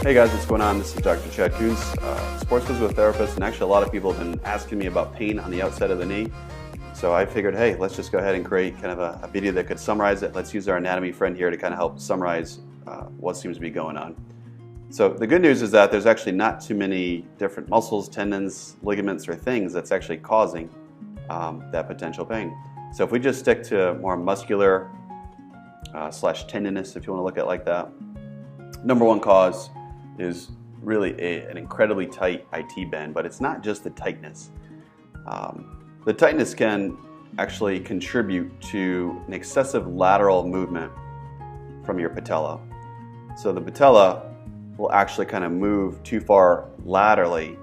Hey guys, what's going on? This is Dr. Chad Coons, sports physical therapist, and actually a lot of people have been asking me about pain on the outside of the knee. So I figured, hey, let's just go ahead and create kind of a video that could summarize it. Let's use our anatomy friend here to kind of help summarize what seems to be going on. So the good news is that there's actually not too many different muscles, tendons, ligaments, or things that's actually causing that potential pain. So if we just stick to more muscular slash tendinous, if you want to look at it like that, number one cause is really an incredibly tight IT band, but it's not just the tightness. The tightness can actually contribute to an excessive lateral movement from your patella. So the patella will actually kind of move too far laterally,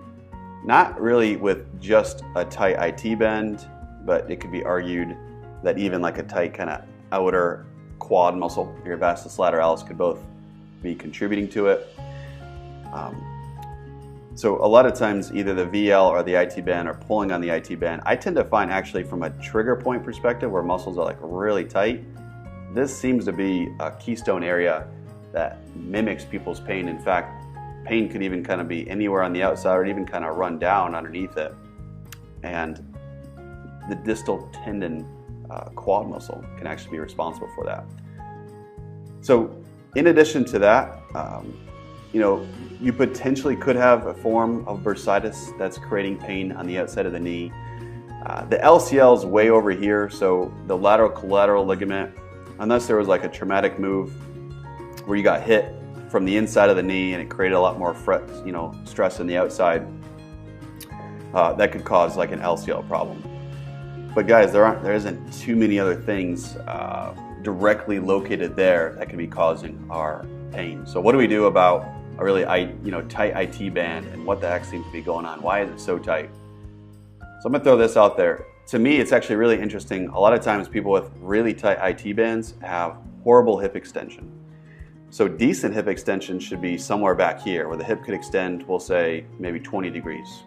not really with just a tight IT bend, but it could be argued that even like a tight kind of outer quad muscle, your vastus lateralis, could both be contributing to it. So a lot of times either the VL or the IT band are pulling on the IT band. I tend to find actually from a trigger point perspective where muscles are like really tight, this seems to be a keystone area that mimics people's pain. In fact, pain could even kind of be anywhere on the outside or even kind of run down underneath it. And the distal tendon quad muscle can actually be responsible for that. So in addition to that, you potentially could have a form of bursitis that's creating pain on the outside of the knee. The LCL is way over here, so the lateral collateral ligament, unless there was like a traumatic move where you got hit from the inside of the knee and it created a lot more stress on the outside, that could cause like an LCL problem. But guys, there isn't too many other things directly located there that could be causing our pain. So what do we do about a really tight IT band, and what the heck seems to be going on? Why is it so tight? So I'm gonna throw this out there. To me, it's actually really interesting. A lot of times people with really tight IT bands have horrible hip extension. So decent hip extension should be somewhere back here where the hip could extend, we'll say maybe 20 degrees.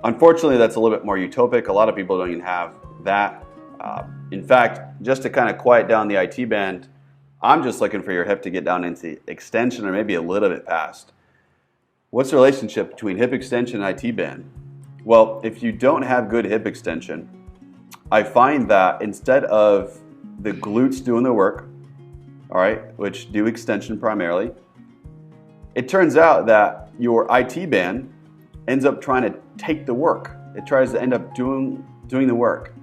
Unfortunately, that's a little bit more utopic. A lot of people don't even have that. In fact, just to kind of quiet down the IT band, I'm just looking for your hip to get down into extension or maybe a little bit past. What's the relationship between hip extension and IT band? Well, if you don't have good hip extension, I find that instead of the glutes doing the work, all right, which do extension primarily, it turns out that your IT band ends up trying to take the work. It tries to end up doing the work.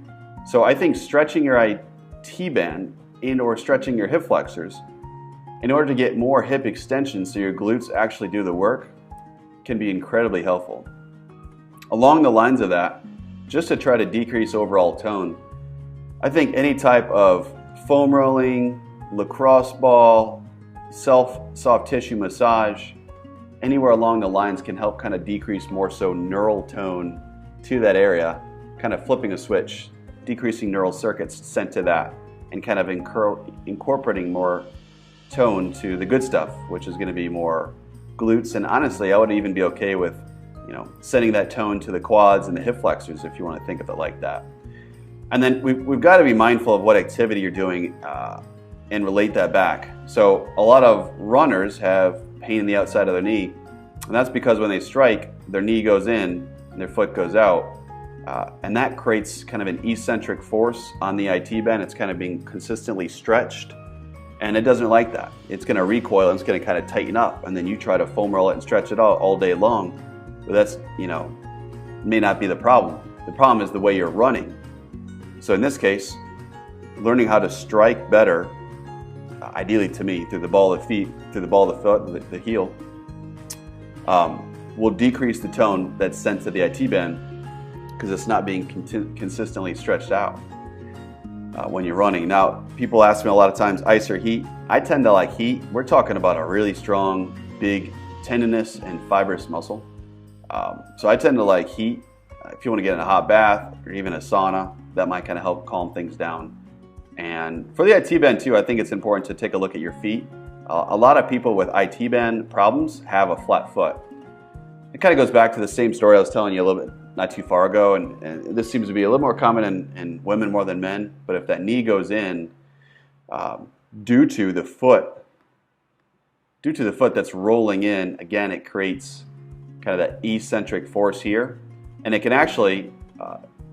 So I think stretching your IT band or stretching your hip flexors in order to get more hip extension so your glutes actually do the work can be incredibly helpful. Along the lines of that, just to try to decrease overall tone, I think any type of foam rolling, lacrosse ball, soft tissue massage, anywhere along the lines can help kind of decrease more so neural tone to that area, kind of flipping a switch, decreasing neural circuits sent to that, and kind of incorporating more tone to the good stuff, which is going to be more glutes. And honestly, I would even be okay with, sending that tone to the quads and the hip flexors if you want to think of it like that. And then we've got to be mindful of what activity you're doing and relate that back. So a lot of runners have pain in the outside of their knee, and that's because when they strike, their knee goes in and their foot goes out. And that creates kind of an eccentric force on the IT band. It's kind of being consistently stretched, and it doesn't like that. It's going to recoil and it's going to kind of tighten up, and then you try to foam roll it and stretch it out all day long. But that's, may not be the problem. The problem is the way you're running. So in this case, learning how to strike better, ideally to me, through the ball of the feet, through the ball of the foot, the heel, will decrease the tone that's sent to the IT band, because it's not being consistently stretched out when you're running. Now, people ask me a lot of times, ice or heat. I tend to like heat. We're talking about a really strong, big tendinous and fibrous muscle. So I tend to like heat. If you want to get in a hot bath or even a sauna, that might kind of help calm things down. And for the IT band too, I think it's important to take a look at your feet. A lot of people with IT band problems have a flat foot. It kind of goes back to the same story I was telling you a little bit not too far ago, and this seems to be a little more common in women more than men, but if that knee goes in due to the foot due to the foot that's rolling in, again, it creates kind of that eccentric force here, and it can actually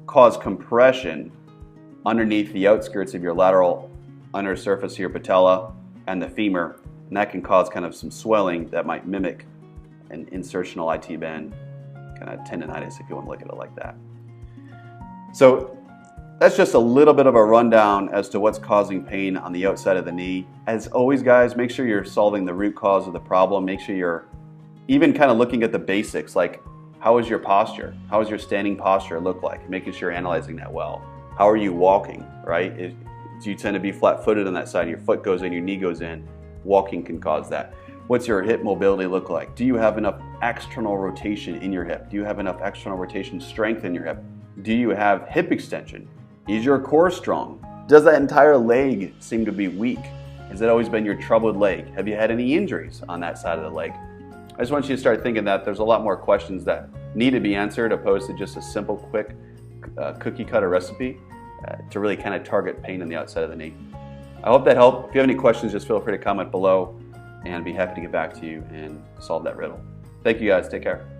cause compression underneath the outskirts of your lateral under surface of your patella and the femur, and that can cause kind of some swelling that might mimic an insertional IT band kind of tendonitis, if you want to look at it like that. So that's just a little bit of a rundown as to what's causing pain on the outside of the knee. As always, guys, make sure you're solving the root cause of the problem. Make sure you're even kind of looking at the basics, like how is your posture? How does your standing posture look like? Making sure you're analyzing that well. How are you walking, right? Do you tend to be flat-footed on that side? Your foot goes in, your knee goes in. Walking can cause that. What's your hip mobility look like? Do you have enough external rotation in your hip? Do you have enough external rotation strength in your hip? Do you have hip extension? Is your core strong? Does that entire leg seem to be weak? Has it always been your troubled leg? Have you had any injuries on that side of the leg? I just want you to start thinking that there's a lot more questions that need to be answered opposed to just a simple, quick cookie cutter recipe to really kind of target pain on the outside of the knee. I hope that helped. If you have any questions, just feel free to comment below and I'd be happy to get back to you and solve that riddle. Thank you guys. Take care.